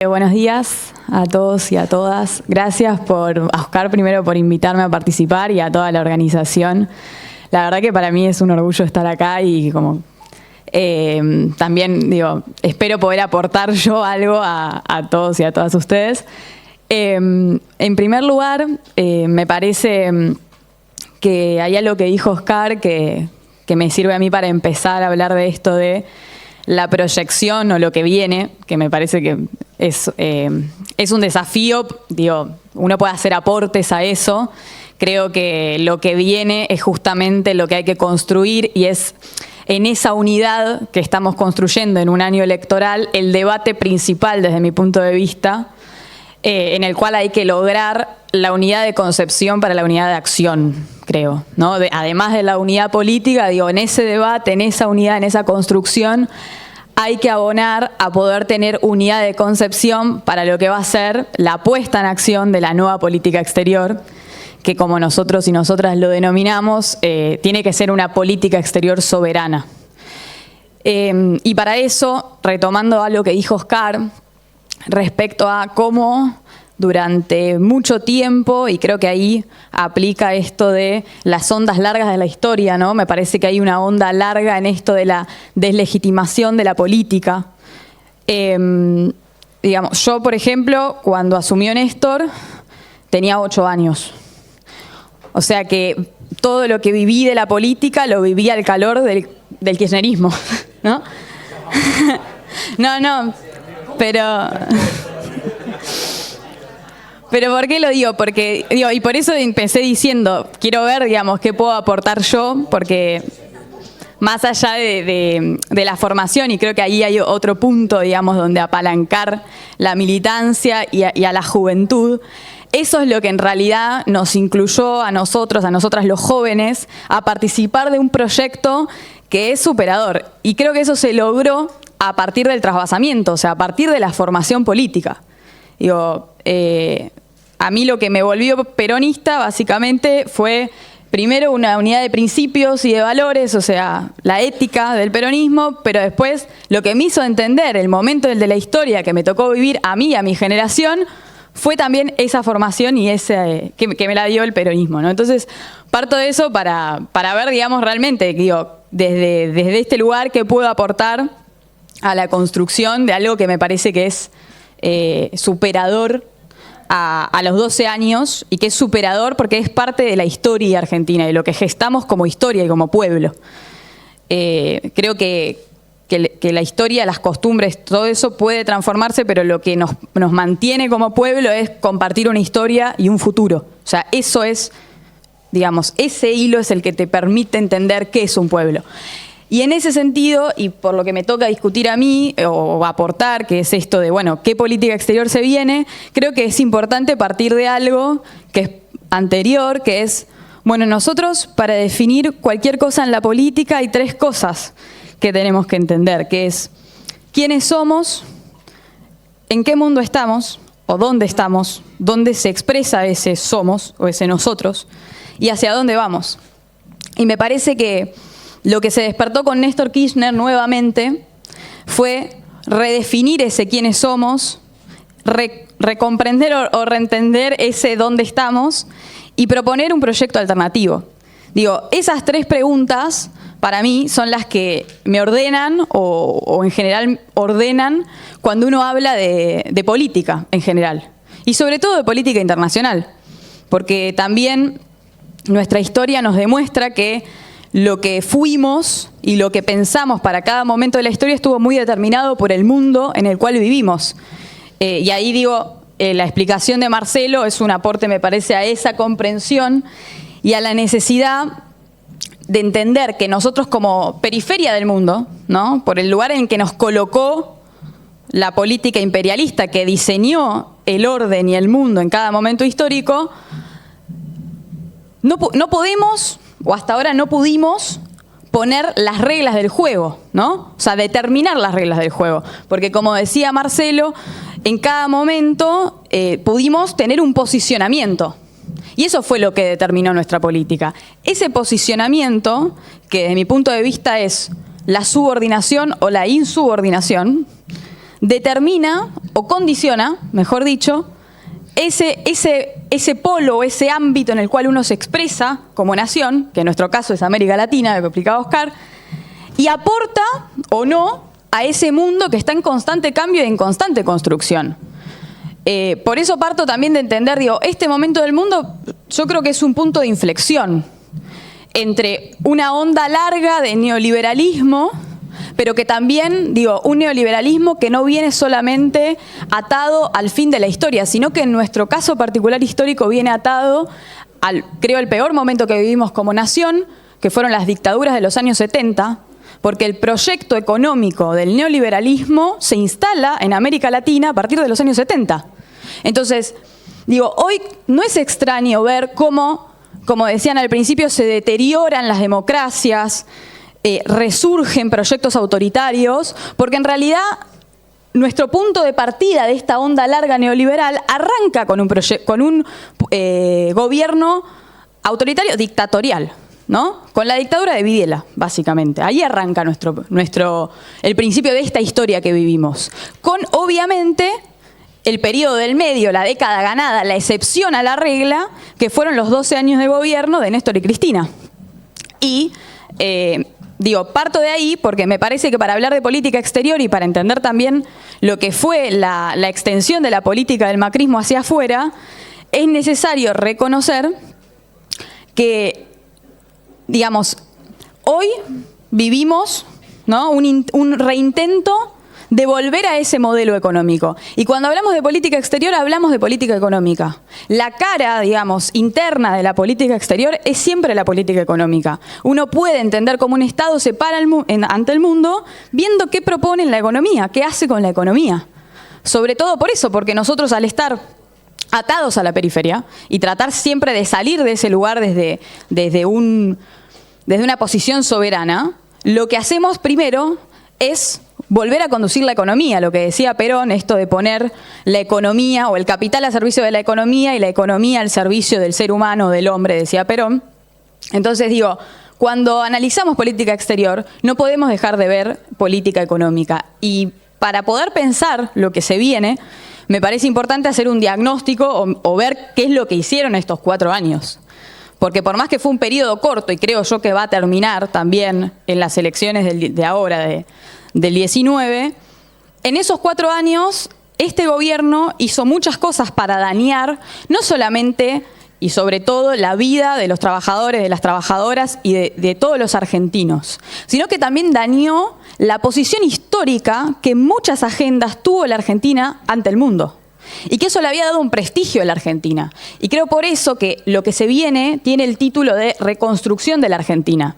Buenos días a todos y a todas. Gracias a Oscar primero por invitarme a participar y a toda la organización. La verdad que para mí es un orgullo estar acá y también espero poder aportar yo algo a todos y a todas ustedes. En primer lugar, me parece que hay algo que dijo Oscar que me sirve a mí para empezar a hablar de esto de la proyección o lo que viene, que me parece que es un desafío. Uno puede hacer aportes a eso. Creo que lo que viene es justamente lo que hay que construir y es en esa unidad que estamos construyendo en un año electoral el debate principal desde mi punto de vista, en el cual hay que lograr la unidad de concepción para la unidad de acción, creo, ¿no? Además de la unidad política, en ese debate, en esa unidad, en esa construcción, hay que abonar a poder tener unidad de concepción para lo que va a ser la puesta en acción de la nueva política exterior, que como nosotros y nosotras lo denominamos, tiene que ser una política exterior soberana. Y para eso, retomando algo que dijo Oscar, respecto a cómo durante mucho tiempo, y creo que ahí aplica esto de las ondas largas de la historia, ¿no? Me parece que hay una onda larga en esto de la deslegitimación de la política. Yo, por ejemplo, cuando asumió Néstor, tenía 8 años. O sea que todo lo que viví de la política lo viví al calor del kirchnerismo, ¿no? No, pero ¿por qué lo digo? Porque, y por eso empecé diciendo, quiero ver, qué puedo aportar yo, porque más allá de la formación, y creo que ahí hay otro punto, donde apalancar la militancia y a la juventud, eso es lo que en realidad nos incluyó a nosotros, a nosotras los jóvenes, a participar de un proyecto que es superador. Y creo que eso se logró a partir del trasvasamiento, o sea, a partir de la formación política. A mí lo que me volvió peronista básicamente fue primero una unidad de principios y de valores, o sea, la ética del peronismo, pero después lo que me hizo entender el momento de la historia que me tocó vivir a mí y a mi generación fue también esa formación y que me la dio el peronismo, ¿no? Entonces, parto de eso para ver, realmente, desde este lugar qué puedo aportar a la construcción de algo que me parece que es superador a los 12 años y que es superador porque es parte de la historia argentina, de lo que gestamos como historia y como pueblo. Creo que la historia, las costumbres, todo eso puede transformarse, pero lo que nos mantiene como pueblo es compartir una historia y un futuro. O sea, eso es, ese hilo es el que te permite entender qué es un pueblo. Y en ese sentido, y por lo que me toca discutir a mí, o aportar, que es esto de, ¿qué política exterior se viene? Creo que es importante partir de algo que es anterior, que es, nosotros para definir cualquier cosa en la política hay 3 cosas que tenemos que entender, que es quiénes somos, en qué mundo estamos, o dónde se expresa ese somos, o ese nosotros, y hacia dónde vamos. Y me parece que lo que se despertó con Néstor Kirchner nuevamente fue redefinir ese quiénes somos, recomprender o reentender ese dónde estamos y proponer un proyecto alternativo. Esas 3 preguntas para mí son las que me ordenan o en general ordenan cuando uno habla de política en general y sobre todo de política internacional, porque también nuestra historia nos demuestra que lo que fuimos y lo que pensamos para cada momento de la historia estuvo muy determinado por el mundo en el cual vivimos. Y ahí la explicación de Marcelo es un aporte, me parece, a esa comprensión y a la necesidad de entender que nosotros como periferia del mundo, ¿no? Por el lugar en que nos colocó la política imperialista que diseñó el orden y el mundo en cada momento histórico, no podemos, o hasta ahora no pudimos, poner las reglas del juego, ¿no? O sea, determinar las reglas del juego. Porque como decía Marcelo, en cada momento pudimos tener un posicionamiento. Y eso fue lo que determinó nuestra política. Ese posicionamiento, que desde mi punto de vista es la subordinación o la insubordinación, determina o condiciona, mejor dicho, ese polo o ese ámbito en el cual uno se expresa como nación, que en nuestro caso es América Latina, lo que explicaba Oscar, y aporta o no a ese mundo que está en constante cambio y en constante construcción. Por eso parto también de entender, digo, este momento del mundo yo creo que es un punto de inflexión entre una onda larga de neoliberalismo, pero que también, digo, un neoliberalismo que no viene solamente atado al fin de la historia, sino que en nuestro caso particular histórico viene atado al, creo, el peor momento que vivimos como nación, que fueron las dictaduras de los años 70, porque el proyecto económico del neoliberalismo se instala en América Latina a partir de los años 70. Entonces, digo, hoy no es extraño ver cómo, como decían al principio, se deterioran las democracias, resurgen proyectos autoritarios, porque en realidad nuestro punto de partida de esta onda larga neoliberal arranca con un gobierno autoritario dictatorial, ¿no? Con la dictadura de Videla, básicamente. Ahí arranca el principio de esta historia que vivimos. Con, obviamente, el periodo del medio, la década ganada, la excepción a la regla, que fueron los 12 años de gobierno de Néstor y Cristina. Y, digo, parto de ahí porque me parece que para hablar de política exterior y para entender también lo que fue la extensión de la política del macrismo hacia afuera, es necesario reconocer que, digamos, hoy vivimos, ¿no?, un reintento de volver a ese modelo económico. Y cuando hablamos de política exterior, hablamos de política económica. La cara, digamos, interna de la política exterior es siempre la política económica. Uno puede entender cómo un Estado se para ante el mundo viendo qué propone en la economía, qué hace con la economía. Sobre todo por eso, porque nosotros al estar atados a la periferia y tratar siempre de salir de ese lugar desde una posición soberana, lo que hacemos primero es volver a conducir la economía, lo que decía Perón, esto de poner la economía o el capital al servicio de la economía y la economía al servicio del ser humano, del hombre, decía Perón. Entonces digo, cuando analizamos política exterior, no podemos dejar de ver política económica. Y para poder pensar lo que se viene, me parece importante hacer un diagnóstico o ver qué es lo que hicieron estos 4 años. Porque por más que fue un periodo corto, y creo yo que va a terminar también en las elecciones de ahora, del 19, en esos 4 años este gobierno hizo muchas cosas para dañar, no solamente y sobre todo la vida de los trabajadores, de las trabajadoras y de todos los argentinos, sino que también dañó la posición histórica que en muchas agendas tuvo la Argentina ante el mundo. Y que eso le había dado un prestigio a la Argentina. Y creo por eso que lo que se viene tiene el título de reconstrucción de la Argentina.